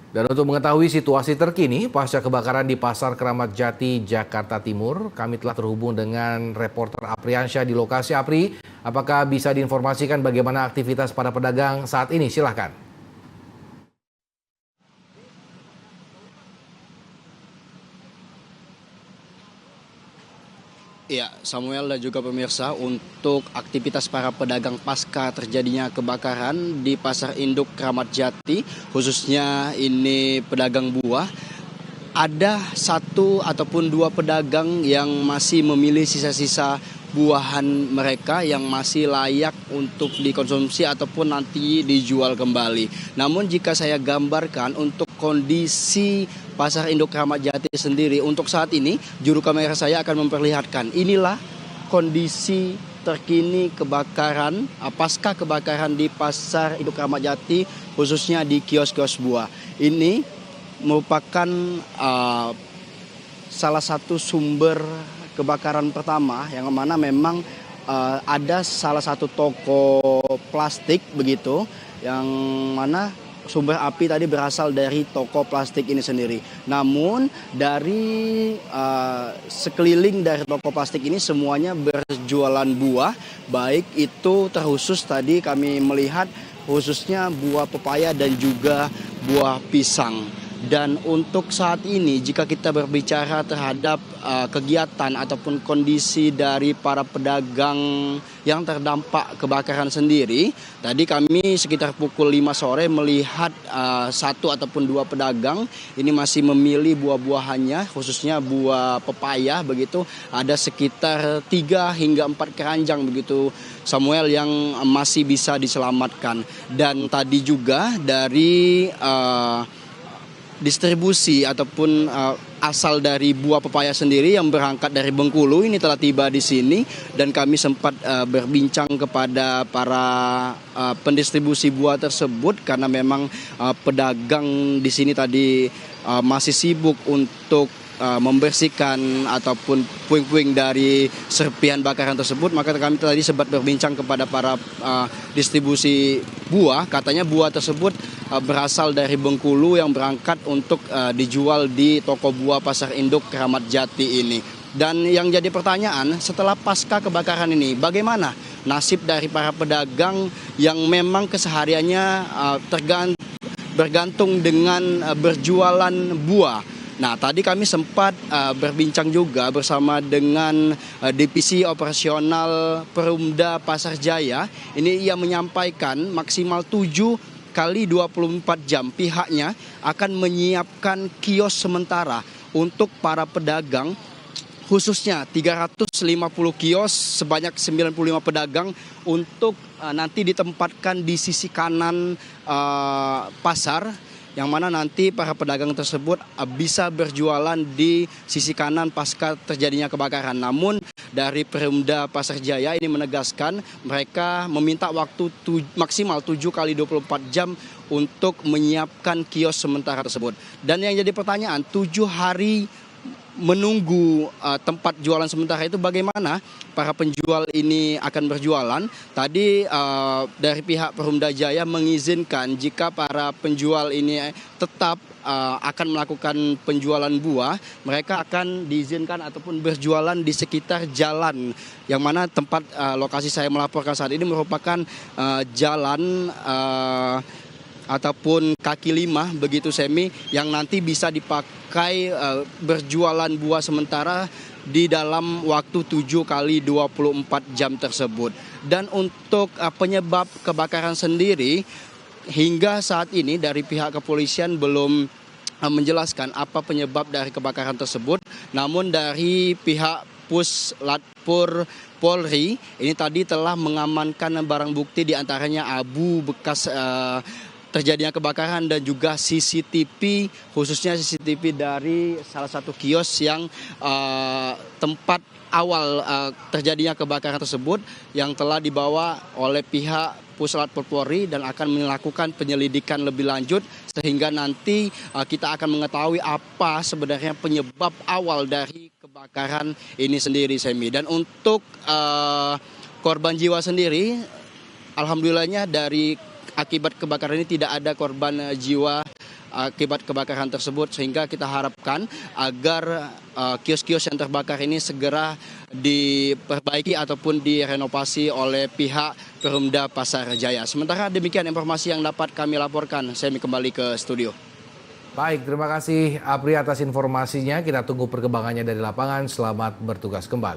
Dan untuk mengetahui situasi terkini pasca kebakaran di Pasar Keramat Jati, Jakarta Timur, kami telah terhubung dengan reporter Apriansyah di lokasi. Apri, apakah bisa diinformasikan bagaimana aktivitas para pedagang saat ini? Silahkan. Ya, Samuel dan juga pemirsa, untuk aktivitas para pedagang pasca terjadinya kebakaran di Pasar Induk Keramat Jati, khususnya ini pedagang buah, ada satu ataupun dua pedagang yang masih memilih sisa-sisa buahan mereka yang masih layak untuk dikonsumsi ataupun nanti dijual kembali. Namun jika saya gambarkan untuk kondisi Pasar Induk Keramat Jati sendiri untuk saat ini, juru kamera saya akan memperlihatkan. Inilah kondisi terkini kebakaran, pasca kebakaran di Pasar Induk Keramat Jati, khususnya di kios-kios buah. Ini merupakan salah satu sumber kebakaran pertama yang mana memang ada salah satu toko plastik begitu yang mana sumber api tadi berasal dari toko plastik ini sendiri. Namun dari sekeliling dari toko plastik ini semuanya berjualan buah, baik itu terkhusus tadi kami melihat khususnya buah pepaya dan juga buah pisang. Dan untuk saat ini jika kita berbicara terhadap kegiatan ataupun kondisi dari para pedagang yang terdampak kebakaran sendiri, tadi kami sekitar pukul 5 sore melihat satu ataupun dua pedagang ini masih memilih buah-buahannya, khususnya buah pepaya begitu, ada sekitar 3 hingga 4 keranjang begitu Samuel yang masih bisa diselamatkan. Dan tadi juga dari distribusi ataupun asal dari buah pepaya sendiri yang berangkat dari Bengkulu ini telah tiba di sini, dan kami sempat berbincang kepada para pendistribusi buah tersebut karena memang pedagang di sini tadi masih sibuk untuk membersihkan ataupun puing-puing dari serpihan bakaran tersebut. Maka kami tadi sempat berbincang kepada para distribusi buah, katanya buah tersebut berasal dari Bengkulu yang berangkat untuk dijual di toko buah Pasar Induk Keramat Jati ini. Dan yang jadi pertanyaan, setelah pasca kebakaran ini bagaimana nasib dari para pedagang yang memang kesehariannya bergantung dengan berjualan buah. Nah, tadi kami sempat berbincang juga bersama dengan Divisi Operasional Perumda Pasar Jaya. Ini ia menyampaikan maksimal 7 kali 24 jam pihaknya akan menyiapkan kios sementara untuk para pedagang, khususnya 350 kios sebanyak 95 pedagang untuk nanti ditempatkan di sisi kanan pasar, yang mana nanti para pedagang tersebut bisa berjualan di sisi kanan pasca terjadinya kebakaran. Namun dari Perumda Pasar Jaya ini menegaskan mereka meminta waktu maksimal 7 kali 24 jam untuk menyiapkan kios sementara tersebut. Dan yang jadi pertanyaan, 7 hari menunggu tempat jualan sementara itu bagaimana para penjual ini akan berjualan. Tadi dari pihak Perumda Jaya mengizinkan jika para penjual ini tetap akan melakukan penjualan buah, mereka akan diizinkan ataupun berjualan di sekitar jalan, yang mana tempat lokasi saya melaporkan saat ini merupakan jalan ataupun kaki lima begitu Semi, yang nanti bisa dipakai berjualan buah sementara di dalam waktu 7 kali 24 jam tersebut. Dan untuk penyebab kebakaran sendiri hingga saat ini dari pihak kepolisian belum menjelaskan apa penyebab dari kebakaran tersebut. Namun dari pihak Puslatpur Polri ini tadi telah mengamankan barang bukti diantaranya abu bekas terjadinya kebakaran dan juga CCTV, khususnya CCTV dari salah satu kios yang tempat awal terjadinya kebakaran tersebut, yang telah dibawa oleh pihak Puslatpur Polri dan akan melakukan penyelidikan lebih lanjut sehingga nanti kita akan mengetahui apa sebenarnya penyebab awal dari kebakaran ini sendiri, Semi. Dan untuk korban jiwa sendiri, alhamdulillahnya dari akibat kebakaran ini tidak ada korban jiwa akibat kebakaran tersebut, sehingga kita harapkan agar kios-kios yang terbakar ini segera diperbaiki ataupun direnovasi oleh pihak Perumda Pasar Jaya. Sementara demikian informasi yang dapat kami laporkan. Saya kembali ke studio. Baik, terima kasih Apri atas informasinya. Kita tunggu perkembangannya dari lapangan. Selamat bertugas kembali.